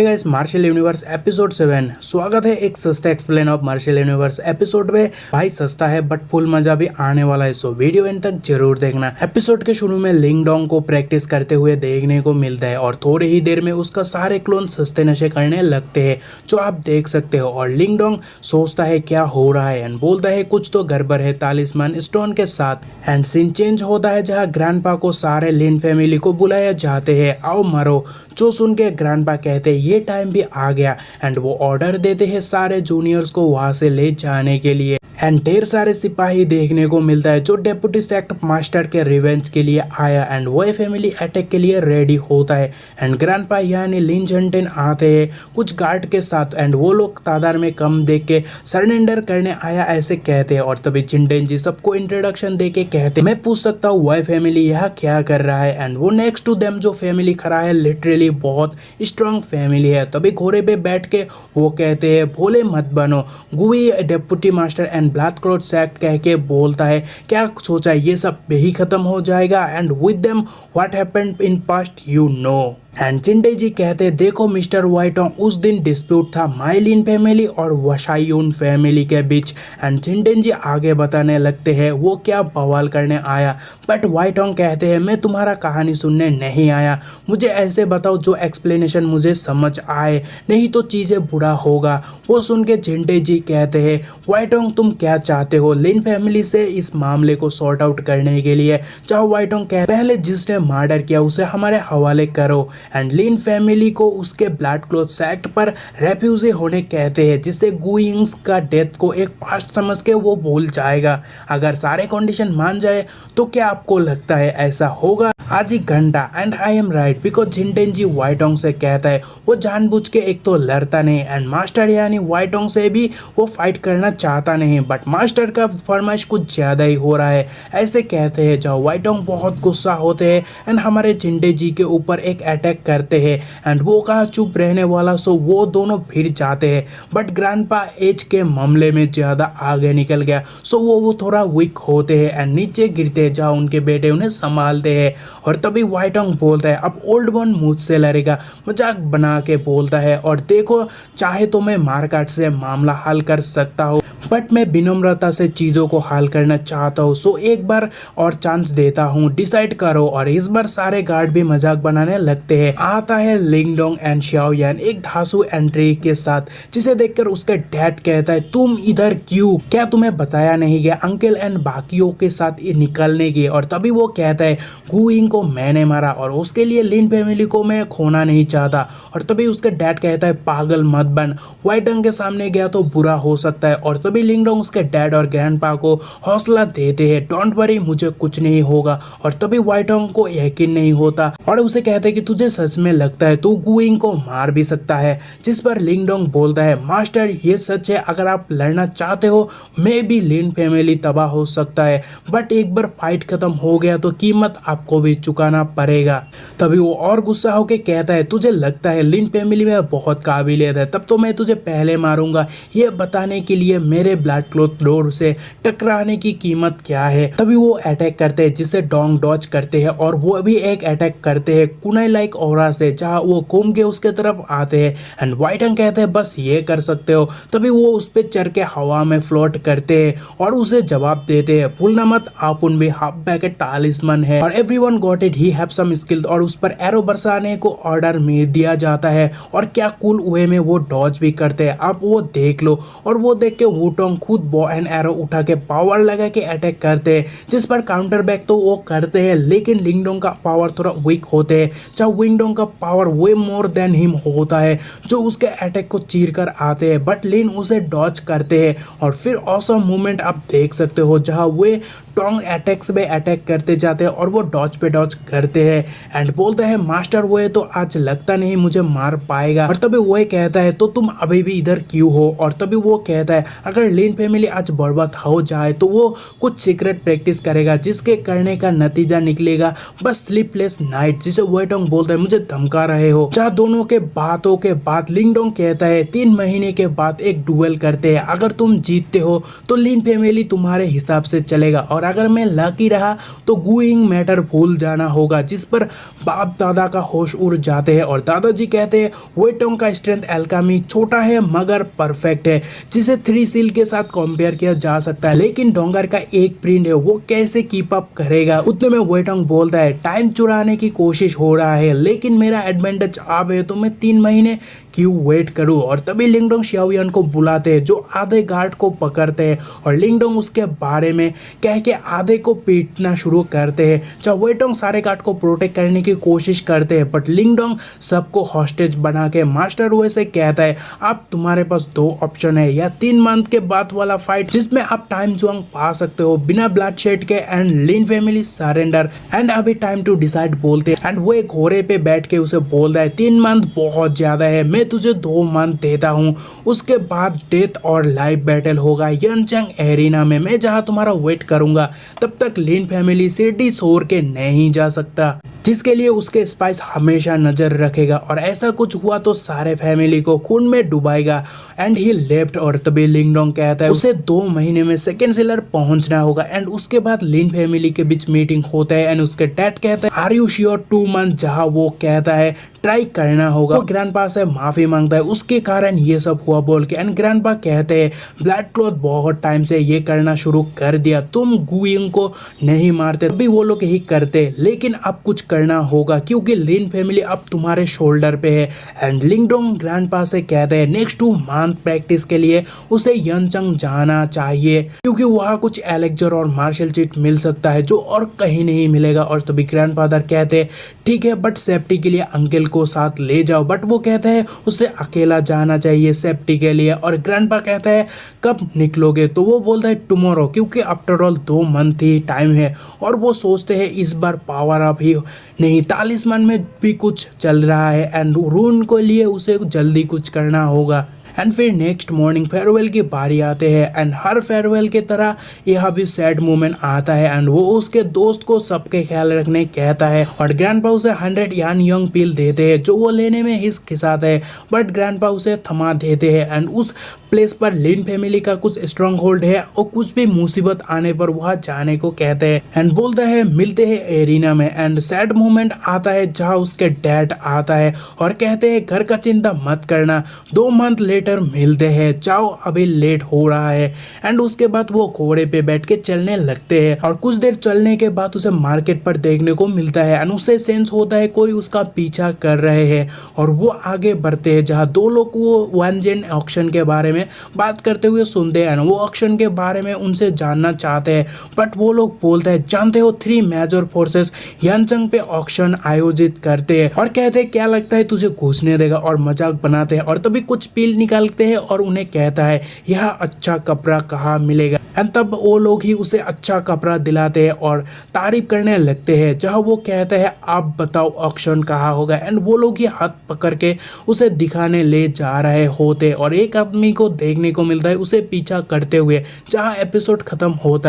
हे guys, Martial Universe episode 7 स्वागत है एक सस्ता explain of Martial Universe episode में। भाई सस्ता है बट फुल मजा भी आने वाला है, सो वीडियो एंड तक जरूर देखना। एपिसोड के शुरू में लिंग डोंग को प्रैक्टिस करते हुए देखने को मिलता है और थोड़ी ही देर में उसका सारे क्लोन सस्ते नशे करने लगते हैं जो आप देख सकते हो। और लिंग डोंग सोचता है क्या हो रहा है एंड बोलता है कुछ तो गड़बड़ है तालिस्मान स्टोन के साथ। एंड सीन चेंज होता है जहाँ ग्रैंडपा को सारे लिन फैमिली को बुलाया जाते हैं, आओ मरो। जो सुन के ग्रैंडपा कहते ये टाइम भी आ गया एंड वो ऑर्डर देते हैं सारे जूनियर्स को वहां से ले जाने के लिए। एंड ढेर सारे सिपाही देखने को मिलता है जो डेप्यूटी सेक्टर मास्टर के रिवेंज के लिए आया एंड वो फैमिली अटैक के लिए रेडी होता है। एंड ग्रैंडपा यानी लिन जंटेन आते हैं कुछ गार्ड के साथ एंड वो लोग तादाद में कम देख के सरेंडर करने आया ऐसे कहते हैं। और तभी जिंटेन जी सबको इंट्रोडक्शन दे के कहते मैं पूछ सकता हूँ वो फैमिली यहाँ क्या कर रहा है। एंड वो नेक्स्ट टू देम जो फैमिली खड़ा है लिटरली बहुत स्ट्रॉन्ग फैमिली है। तभी घोड़े पे बैठ के वो कहते हैं भोले मत बनो। गुई deputy master and black cloth sect कह के बोलता है क्या सोचा ये सब यही खत्म हो जाएगा and with them what happened in past you know. And चिंटे जी कहते देखो मिस्टर वाइटोंग उस दिन डिस्प्यूट था माइलिन फैमिली और वशायून फैमिली के बीच। एंड चिंटेन जी आगे बताने लगते हैं वो क्या बवाल करने आया, बट वाइटोंग कहते हैं मैं तुम्हारा कहानी सुनने नहीं आया, मुझे ऐसे बताओ जो एक्सप्लेनेशन मुझे समझ आए, नहीं तो चीज़ें बुरा होगा। वो सुन के चिंटे जी कहते हैं वाइटोंग तुम क्या चाहते हो लिन फैमिली से इस मामले को सॉर्ट आउट करने के लिए। चाहो वाइटोंग कहते पहले जिसने मर्डर किया उसे हमारे हवाले करो। एंड लिन फैमिली को उसके ब्लड क्लॉथ सेक्ट पर रेफ्यूजी होने कहते हैं जिससे गुइंग्स का डेथ को एक पास्ट समझ के वो भूल जाएगा। अगर सारे कंडीशन मान जाए तो क्या आपको लगता है ऐसा होगा? आज ही घंटा। And I am right because जिंटेन जी वाइटोंग से कहता है वो जानबूझ के एक तो लड़ता नहीं एंड मास्टर यानी वाइटोंग से भी वो फाइट करना चाहता नहीं, बट मास्टर का फरमाइश कुछ ज़्यादा ही हो रहा है ऐसे कहते हैं। जब वाइटोंग बहुत गुस्सा होते हैं एंड हमारे जिंटे जी के ऊपर एक अटैक करते हैं एंड वो कहा चुप रहने वाला, सो वो दोनों फिर जाते हैं। बट ग्रैंडपा एज के मामले में ज़्यादा आगे निकल गया, सो वो थोड़ा वीक होते हैं एंड नीचे गिरते हैं जहाँ उनके बेटे उन्हें संभालते हैं। और तभी वाइटोंग बोलता है अब ओल्ड वन मुझसे लड़ेगा, मजाक बना के बोलता है और देखो चाहे तो मैं मारकाट से मामला हल कर सकता हूँ बट मैं विनम्रता से चीज़ों को हल करना चाहता हूँ, सो एक बार और चांस देता हूँ, डिसाइड करो। और इस बार सारे गार्ड भी मजाक बनाने लगते हैं। आता है लिंग डोंग एंड श्याओ यान एक धांसू एंट्री के साथ जिसे देखकर उसका डैड कहता है तुम इधर क्यों, क्या तुम्हें बताया नहीं गया अंकल एंड बाकियों के साथ ये निकलने की। और तभी वो कहता है गुइंग को मैंने मारा और उसके लिए लिन फैमिली को मैं खोना नहीं चाहता। और तभी उसका डैड कहता है पागल मत बन, वाइटोंग के सामने गया तो बुरा हो सकता है। और तभी लिंग डोंग उसके डैड और ग्रैंडपा को हौसला देते हैं डोंट वरी मुझे कुछ नहीं होगा। और तभी वाइटोंग को यकीन नहीं होता और उसे कहते हैं कि तुझे सच में लगता है तू गुइंग को मार भी सकता है, जिस पर लिंग डोंग बोलता है मास्टर ये सच है, अगर आप लड़ना चाहते हो मैं भी लिन फैमिली तबाह हो सकता है बट एक बार फाइट खत्म हो गया तो कीमत आपको भी चुकाना पड़ेगा। तभी वो और गुस्सा होकर कहता है तुझे लगता है लिन फैमिली में बहुत काबिलियत है, तब तो मैं तुझे पहले मारूंगा, ये बताने के लिए मेरे ब्लड क्लॉथ डोर से टकराने की कीमत क्या है। तभी वो अटैक करते हैं जिसे डोंग डॉज करते हैं और वो भी एक अटैक करते हैं कुनाई लाइक ऑरा से जहाँ वो घूम के उसके तरफ आते हैं एंड वाइटोंग कहते हैं बस ये कर सकते हो। तभी वो उस पर चढ़ के हवा में फ्लोट करते हैं और उसे जवाब देते हैं भूलना मत आप उन भी हाफ पैकेट तालिस्मान है और everyone got it he have some skill. और उस पर एरो बरसाने को ऑर्डर में दिया जाता है और क्या कूल वे में वो डॉज भी करते हैं, आप वो देख लो। और वो देख के वुटोंग खुद बो एंड एरो उठा के पावर लगा के अटैक करते हैं जिस पर काउंटर बैक तो वो करते हैं लेकिन लिंग डोंग का पावर थोड़ा वीक होते हैं जब विंग डोंग का पावर वे मोर देन हिम होता है जो उसके अटैक को चीर कर आते हैं बट लिन उसे डॉज करते हैं। और फिर ऑसम मूवमेंट आप देख सकते हो जहाँ वे टोंग अटैक्स में अटैक करते जाते हैं और वो डॉज पे डॉज करते हैं एंड बोलते हैं मास्टर वो तो आज लगता नहीं मुझे मार पाएगा। और तभी वो कहता है तो तुम अभी भी इधर क्यों हो। और तभी वो कहता है अगर लिन फैमिली आज बर्बाद हो जाए तो वो कुछ सीक्रेट प्रैक्टिस करेगा जिसके करने का नतीजा निकलेगा बस स्लीपलेस नाइट, जिसे वाइटोंग बोलते हैं मुझे धमका रहे हो। जहाँ दोनों के बातों के बाद लिंगडोंग कहता है 3 महीने के बाद एक डुएल करते हैं, अगर तुम जीतते हो तो लिन फैमिली तुम्हारे हिसाब से चलेगा और अगर मैं लकी रहा तो गुइंग मैटर भूल जाना होगा। जिस पर बाप दादा का होश उड़ जाते हैं और दादाजी कहते हैं वेटोंग का स्ट्रेंथ एल्कामी छोटा है मगर परफेक्ट है, जिसे 3 सील के साथ कंपेयर किया जा सकता है, लेकिन डोंगर का एक प्रिंट है वो कैसे कीप अप करेगा। उतने में वेटोंग बोलता है टाइम चुराने की कोशिश हो रहा है लेकिन मेरा एडवांटेज अब है तो मैं 3 महीने क्यों वेट करूं। और तभी लिंगडोंग शियाओयान को बुलाते हैं जो आधे गार्ड को पकड़ते हैं और लिंगडोंग उसके बारे में कह के आधे को पीटना शुरू करते हैं। जब वेटोंग सारे गार्ड को प्रोटेक्ट करने की कोशिश करते हैं बट लिंगडोंग सबको हॉस्टेज बना के मास्टर वे से कहता है अब तुम्हारे पास 2 ऑप्शन है, या 3 मंथ के बाद वाला फाइट जिसमें आप टाइम जुआंग पा सकते हो बिना ब्लडशेड के and Lin family surrender and अभी टाइम टू डिसाइड बोलते हैं। एंड वो एक घोड़े पे बैठ के उसे बोलता है 3 मंथ बहुत ज्यादा है, मैं तुझे 2 मंथ देता हूँ, उसके बाद डेथ और लाइफ बैटल होगा यनचंग एरिना में, मैं जहाँ तुम्हारा वेट करूंगा। तब तक लिन फैमिली सिटी छोड़ के नहीं जा सकता, जिसके लिए उसके स्पाइस हमेशा नजर रखेगा और ऐसा कुछ हुआ तो सारे फैमिली को खून में डुबाएगा। एंड ही लेफ्ट और तभी लिंगडोंग कहता है उसे 2 महीने में सेकेंड सेलर पहुंचना होगा। एंड उसके बाद लिन फैमिली के बीच मीटिंग होता है एंड उसके डैड कहता है आर यू श्योर 2 मंथ, जहाँ वो कहता है ट्राई करना होगा। वो ग्रैंडपा से माफी मांगता है उसके कारण ये सब हुआ बोल के। एंड ग्रैंडपा कहते हैं ब्लड क्लॉथ बहुत टाइम से ये करना शुरू कर दिया, तुम गुइंग को नहीं मारते तभी वो लोग यही करते, लेकिन अब कुछ करना होगा क्योंकि लिन फैमिली अब तुम्हारे शोल्डर पे है। एंड लिंगडोंग ग्रैंडपा से कहते हैं नेक्स्ट 2 मंथ प्रैक्टिस के लिए उसे यनचंग जाना चाहिए क्योंकि वहाँ कुछ एलेक्जर और मार्शल चिट मिल सकता है जो और कहीं नहीं मिलेगा। और तभी ग्रैंडफादर कहते हैं ठीक है बट सेफ्टी के लिए अंकल को साथ ले जाओ, बट वो कहते हैं उसे अकेला जाना चाहिए सेफ्टी के लिए। और ग्रैंडपा कहता है कब निकलोगे, तो वो बोलता है टुमारो क्योंकि आफ्टर ऑल 2 मंथ ही टाइम है। और वो सोचते हैं इस बार पावर अप ही नहीं तालिस्मान में भी कुछ चल रहा है एंड रून को लिए उसे जल्दी कुछ करना होगा। एंड फिर नेक्स्ट मॉर्निंग फेयरवेल की बारी आते हैं एंड हर फेयरवेल की तरह यह भी सैड मोमेंट आता है एंड वो उसके दोस्त को सबके ख्याल रखने कहता है और ग्रैंडपा उसे 100 यान यंग पिल देते हैं जो वो लेने में हिचकिचाता है बट ग्रैंडपा उसे थमा देते हैं। एंड उस प्लेस पर लिन फैमिली का कुछ स्ट्रॉन्ग होल्ड है और कुछ भी मुसीबत आने पर वहाँ जाने को कहते हैं एंड बोलता है मिलते हैं एरिना में। एंड सैड मोमेंट आता है जहाँ उसके डैड आता है और कहते हैं घर का चिंता मत करना, 2 मंथ लेटर मिलते हैं, जाओ अभी लेट हो रहा है। एंड उसके बाद वो घोड़े पे बैठ के चलने लगते हैं और कुछ देर चलने के बाद उसे मार्केट पर देखने को मिलता है एंड उससे सेंस होता है कोई उसका पीछा कर रहे हैं और वो आगे बढ़ते हैं जहाँ 2 लोग वो वनजेन ऑक्शन के बारे में बात करते हुए सुनते हैं। वो ऑक्शन के बारे में उनसे जानना चाहते हैं बट वो लोग बोलते हैं जानते हो 3 मेजर फोर्सेस यनचंग पे ऑक्शन आयोजित करते हैं और कहते हैं क्या लगता है तुझे घुसने देगा और मजाक बनाते हैं। और तभी कुछ पील निकालते हैं और उन्हें कहता है यह अच्छा कपड़ा कहाँ मिलेगा एंड तब वो लोग ही उसे अच्छा कपड़ा दिलाते हैं और तारीफ करने लगते हैं जहाँ वो कहते हैं आप बताओ ऑक्शन कहाँ होगा। एंड वो लोग ही हाथ पकड़ के उसे दिखाने ले जा रहे होते और एक आदमी को देखने को मिलता है उसे पीछा करते हुए, जहाँ एपिसोड खत्म होता है।